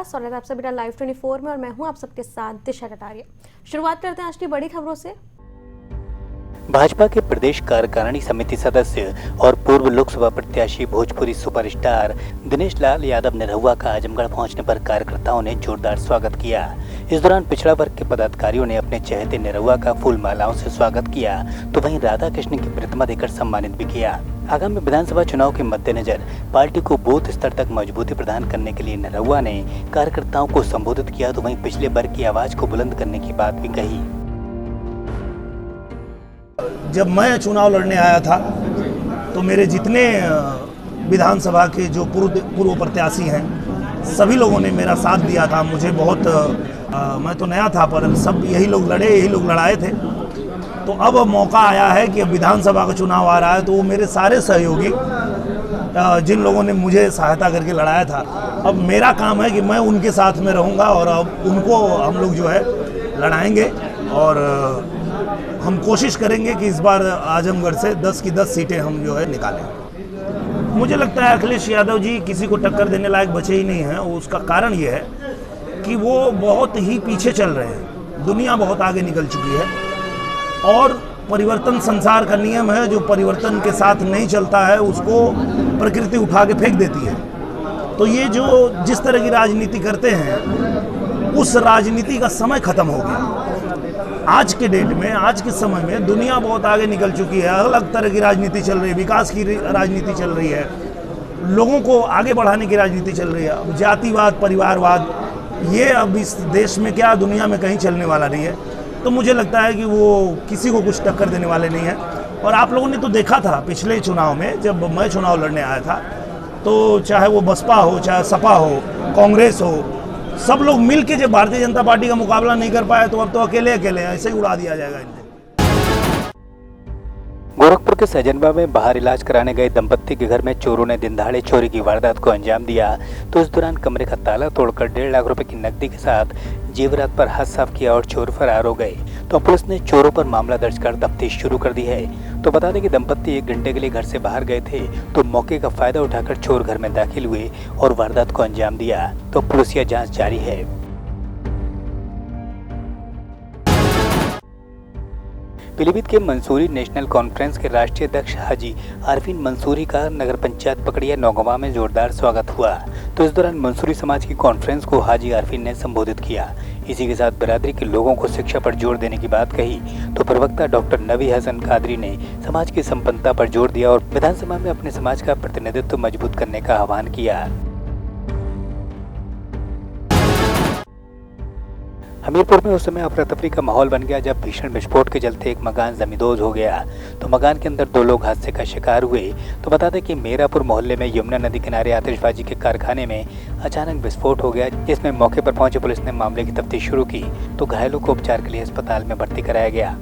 स्वागत है आप सभी का लाइव 24 में और मैं हूं आप सबके साथ दिशा कटारिया। शुरुआत करते हैं आज की बड़ी खबरों से। भाजपा के प्रदेश कार्यकारिणी समिति सदस्य और पूर्व लोकसभा प्रत्याशी भोजपुरी सुपरस्टार दिनेश लाल यादव निरहुआ का आजमगढ़ पहुंचने पर कार्यकर्ताओं ने जोरदार स्वागत किया। इस दौरान पिछड़ा वर्ग के पदाधिकारियों ने अपने चहेते निरहुआ का फूल मालाओं से स्वागत किया, तो वहीं राधा कृष्ण की प्रतिमा देकर सम्मानित भी किया। आगामी विधानसभा चुनाव के मद्देनजर पार्टी को बूथ स्तर तक मजबूती प्रदान करने के लिए निरहुआ ने कार्यकर्ताओं को संबोधित किया, तो वहीं पिछले वर्ग की आवाज को बुलंद करने की बात भी कही। जब मैं चुनाव लड़ने आया था तो मेरे जितने विधानसभा के जो पूर्व प्रत्याशी हैं सभी लोगों ने मेरा साथ दिया था। मुझे बहुत मैं तो नया था पर सब यही लोग लड़े, यही लोग लड़ाए थे। तो अब मौका आया है कि अब विधानसभा का चुनाव आ रहा है, तो वो मेरे सारे सहयोगी जिन लोगों ने मुझे सहायता करके लड़ाया था, अब मेरा काम है कि मैं उनके साथ में रहूँगा और अब उनको हम लोग जो है लड़ाएंगे और हम कोशिश करेंगे कि इस बार आजमगढ़ से 10 की 10 सीटें हम जो है निकालें। मुझे लगता है अखिलेश यादव जी किसी को टक्कर देने लायक बचे ही नहीं हैं। उसका कारण ये है कि वो बहुत ही पीछे चल रहे हैं। दुनिया बहुत आगे निकल चुकी है और परिवर्तन संसार का नियम है। जो परिवर्तन के साथ नहीं चलता है उसको प्रकृति उठा के फेंक देती है। तो ये जो जिस तरह की राजनीति करते हैं उस राजनीति का समय खत्म हो गया। आज के डेट में, आज के समय में दुनिया बहुत आगे निकल चुकी है। अलग तरह की राजनीति चल रही है, विकास की राजनीति चल रही है, लोगों को आगे बढ़ाने की राजनीति चल रही है। अब जातिवाद, परिवारवाद ये अब इस देश में क्या दुनिया में कहीं चलने वाला नहीं है। तो मुझे लगता है कि वो किसी को कुछ टक्कर देने वाले नहीं है। और आप लोगों ने तो देखा था पिछले चुनाव में, जब मैं चुनाव लड़ने आया था तो चाहे वो बसपा हो, चाहे सपा हो, कांग्रेस हो, सब लोग मिल के जब भारतीय जनता पार्टी का मुकाबला नहीं कर पाए तो अब तो अकेले अकेले ऐसे ही उड़ा दिया जाएगा इन्हें। गोरखपुर के सजनवा में बाहर इलाज कराने गए दंपत्ति के घर में चोरों ने दिनदहाड़े चोरी की वारदात को अंजाम दिया। तो इस दौरान कमरे का ताला तोड़कर 1.5 लाख रुपए की नकदी के साथ जेवरात पर हाथ साफ किया और चोर फरार हो गए। तो पुलिस ने चोरों पर मामला दर्ज कर तफ्तीश शुरू कर दी है। तो बता दें कि दंपत्ति 1 घंटे के लिए घर से बाहर गए थे, तो मौके का फायदा उठाकर चोर घर में दाखिल हुए और वारदात को अंजाम दिया। तो पुलिस जांच जारी है। पीलीभीत के मंसूरी नेशनल कॉन्फ्रेंस के राष्ट्रीय अध्यक्ष हाजी आरफीन मंसूरी का नगर पंचायत पकड़िया नौगवा में जोरदार स्वागत हुआ। तो इस दौरान मंसूरी समाज की कॉन्फ्रेंस को हाजी आरफीन ने संबोधित किया। इसी के साथ बिरादरी के लोगों को शिक्षा पर जोर देने की बात कही। तो प्रवक्ता डॉक्टर नबी हसन कादरी ने समाज की संपन्नता पर जोर दिया और विधानसभा में अपने समाज का प्रतिनिधित्व मजबूत करने का आह्वान किया। हमीरपुर में उस समय अफरा तफरी का माहौल बन गया जब भीषण विस्फोट के चलते एक मकान जमींदोज हो गया। तो मकान के अंदर 2 लोग हादसे का शिकार हुए। तो बता दें कि मेरापुर मोहल्ले में यमुना नदी किनारे आतिशबाजी के कारखाने में अचानक विस्फोट हो गया, जिसमें मौके पर पहुंची पुलिस ने मामले की तफ्तीश शुरू की। तो घायलों को उपचार के लिए अस्पताल में भर्ती कराया गया।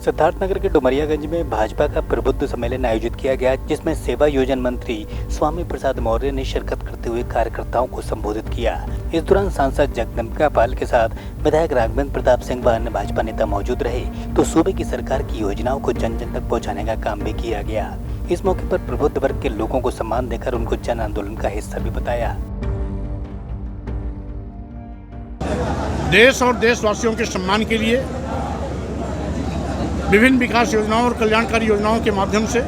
सिद्धार्थनगर के डुमरियागंज में भाजपा का प्रबुद्ध सम्मेलन आयोजित किया गया, जिसमें सेवा योजन मंत्री स्वामी प्रसाद मौर्य ने शिरकत करते हुए कार्यकर्ताओं को संबोधित किया। इस दौरान सांसद जगदम्बिका पाल के साथ विधायक राघवेंद्र प्रताप सिंह व अन्य भाजपा नेता मौजूद रहे। तो सूबे की सरकार की योजनाओं को जन जन तक पहुँचाने का काम भी किया गया। इस मौके पर प्रबुद्ध वर्ग के लोगों को सम्मान देकर उनको जन आंदोलन का हिस्सा भी बताया। देश और देशवासियों के सम्मान के लिए विभिन्न विकास योजनाओं और कल्याणकारी योजनाओं के माध्यम से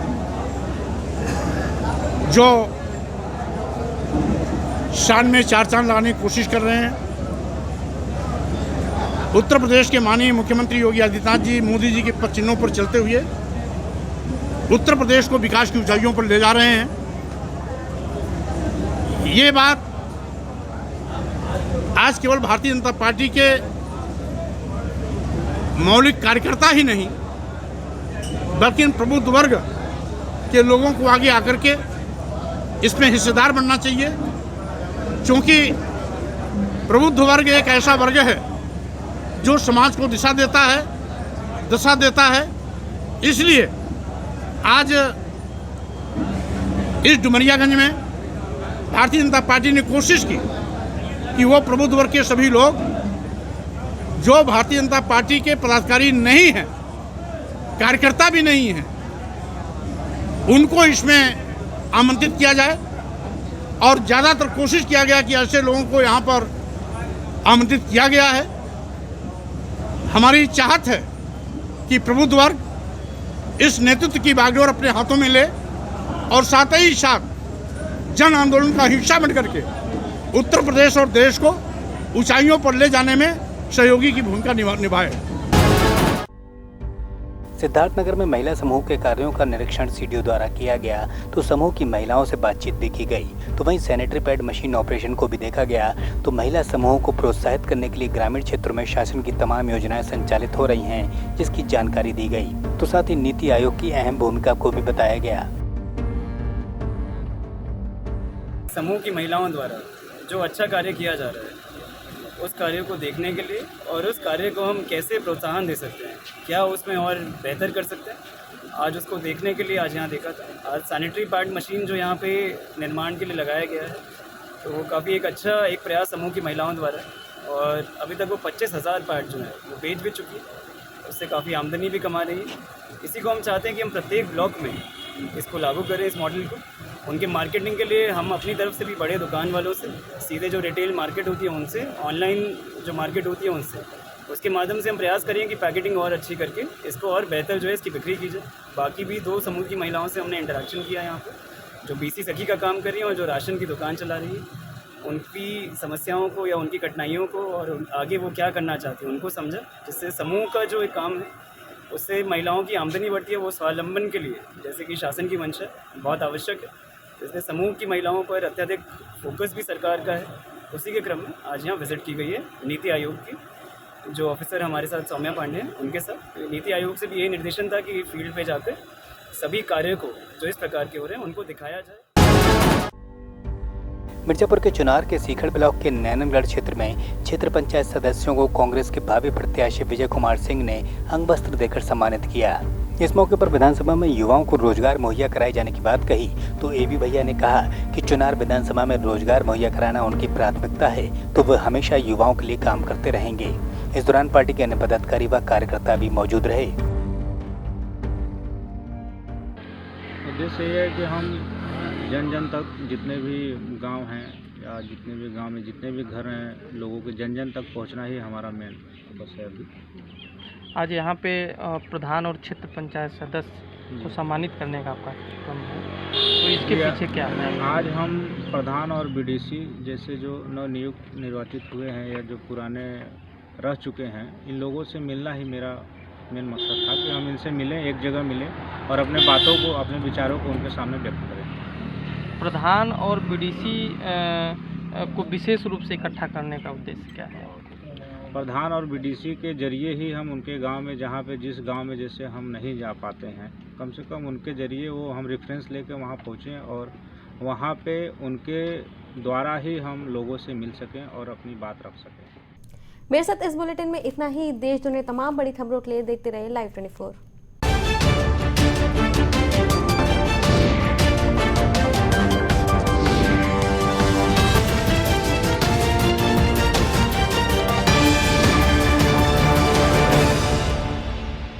जो शान में 4 चांद लगाने की कोशिश कर रहे हैं। उत्तर प्रदेश के माननीय मुख्यमंत्री योगी आदित्यनाथ जी मोदी जी के पद चिन्हों पर चलते हुए उत्तर प्रदेश को विकास की ऊंचाइयों पर ले जा रहे हैं। ये बात आज केवल भारतीय जनता पार्टी के मौलिक कार्यकर्ता ही नहीं बल्कि प्रबुद्ध वर्ग के लोगों को आगे आकर के इसमें हिस्सेदार बनना चाहिए, क्योंकि प्रबुद्ध वर्ग एक ऐसा वर्ग है जो समाज को दिशा देता है। इसलिए आज इस डुमरियागंज में भारतीय जनता पार्टी ने कोशिश की कि वो प्रबुद्ध वर्ग के सभी लोग जो भारतीय जनता पार्टी के पदाधिकारी नहीं हैं, कार्यकर्ता भी नहीं हैं, उनको इसमें आमंत्रित किया जाए और ज़्यादातर कोशिश किया गया कि ऐसे लोगों को यहाँ पर आमंत्रित किया गया है। हमारी चाहत है कि प्रबुद्ध वर्ग इस नेतृत्व की बागडोर अपने हाथों में ले और साथ ही साथ जन आंदोलन का हिस्सा बन करके उत्तर प्रदेश और देश को ऊंचाइयों पर ले जाने में सहयोगी की भूमिका निभाए। सिद्धार्थनगर में महिला समूह के कार्यों का निरीक्षण सीडीओ द्वारा किया गया तो समूह की महिलाओं से बातचीत भी की गई। तो वहीं सैनिटरी पैड मशीन ऑपरेशन को भी देखा गया। तो महिला समूहों को प्रोत्साहित करने के लिए ग्रामीण क्षेत्रों में शासन की तमाम योजनाएं संचालित हो रही हैं, जिसकी जानकारी दी गई। तो साथ ही नीति आयोग की अहम भूमिका को भी बताया गया। समूह की महिलाओं द्वारा जो अच्छा कार्य किया जा रहा है उस कार्य को देखने के लिए और उस कार्य को हम कैसे प्रोत्साहन दे सकते हैं, क्या उसमें और बेहतर कर सकते हैं, आज उसको देखने के लिए आज यहाँ देखा था। आज सैनिटरी पैड मशीन जो यहाँ पे निर्माण के लिए लगाया गया है तो वो काफ़ी एक अच्छा एक प्रयास समूह की महिलाओं द्वारा है और अभी तक वो 25,000 पैड जो है वो बेच भी चुकी है, उससे काफ़ी आमदनी भी कमा रही है। इसी को हम चाहते हैं कि हम प्रत्येक ब्लॉक में इसको लागू करें, इस मॉडल को। उनके मार्केटिंग के लिए हम अपनी तरफ से भी बड़े दुकान वालों से सीधे जो रिटेल मार्केट होती है उनसे, ऑनलाइन जो मार्केट होती है उनसे, उसके माध्यम से हम प्रयास करें कि पैकेटिंग और अच्छी करके इसको और बेहतर जो है इसकी बिक्री की जाए। बाकी भी 2 समूह की महिलाओं से हमने इंटरेक्शन किया यहाँ पर, जो बीसी सखी का काम कर रही है और जो राशन की दुकान चला रही है। उनकी समस्याओं को या उनकी कठिनाइयों को और आगे वो क्या करना चाहती हैं उनको समझा, जिससे समूह का जो एक काम है उससे महिलाओं की आमदनी बढ़ती है। वो स्वावलंबन के लिए जैसे कि शासन की मंशा बहुत आवश्यक है, इसलिए समूह की महिलाओं पर अत्यधिक फोकस भी सरकार का है। उसी के क्रम में आज यहाँ विजिट की गई है नीति आयोग की, जो ऑफिसर हमारे साथ सौम्या पांडे हैं उनके साथ। नीति आयोग से भी यही निर्देशन था कि फील्ड पे जाकर सभी कार्यों को जो इस प्रकार के हो रहे हैं उनको दिखाया जाए। मिर्जापुर के चुनार के सीखड़ ब्लॉक के नैननगढ़ क्षेत्र में क्षेत्र पंचायत सदस्यों को कांग्रेस के भावी प्रत्याशी विजय कुमार सिंह ने अंग वस्त्र देकर सम्मानित किया। इस मौके पर विधानसभा में युवाओं को रोजगार मुहैया कराए जाने की बात कही तो एबी भैया ने कहा कि चुनार विधानसभा में रोजगार मुहैया कराना उनकी प्राथमिकता है, तो वह हमेशा युवाओं के लिए काम करते रहेंगे। इस दौरान पार्टी के अन्य पदाधिकारी व कार्यकर्ता भी मौजूद रहे। उद्देश्य ये है कि हम जन जन तक जितने भी गांव हैं या जितने भी गांव में जितने भी घर हैं लोगों के जन जन तक पहुंचना ही हमारा मेन बस है। अभी आज यहाँ पे प्रधान और क्षेत्र पंचायत सदस्य को सम्मानित करने का आपका क्रम है, तो इसके पीछे क्या है? आज हम प्रधान और बीडीसी जैसे जो नवनियुक्त निर्वाचित हुए हैं या जो पुराने रह चुके हैं, इन लोगों से मिलना ही मेरा मेन मकसद था कि हम इनसे मिलें, एक जगह मिलें और अपने बातों को अपने विचारों को उनके सामने व्यक्त करें। प्रधान और बीडीसी को विशेष रूप से इकट्ठा करने का उद्देश्य क्या है? प्रधान और बीडीसी के जरिए ही हम उनके गांव में जहां पे जिस गांव में जैसे हम नहीं जा पाते हैं, कम से कम उनके जरिए वो हम रेफरेंस लेकर वहां पहुँचें और वहां पे उनके द्वारा ही हम लोगों से मिल सकें और अपनी बात रख सकें। मेरे साथ इस बुलेटिन में इतना ही। देश दुनिया तमाम बड़ी खबरों के लिए देखते रहे Live 24।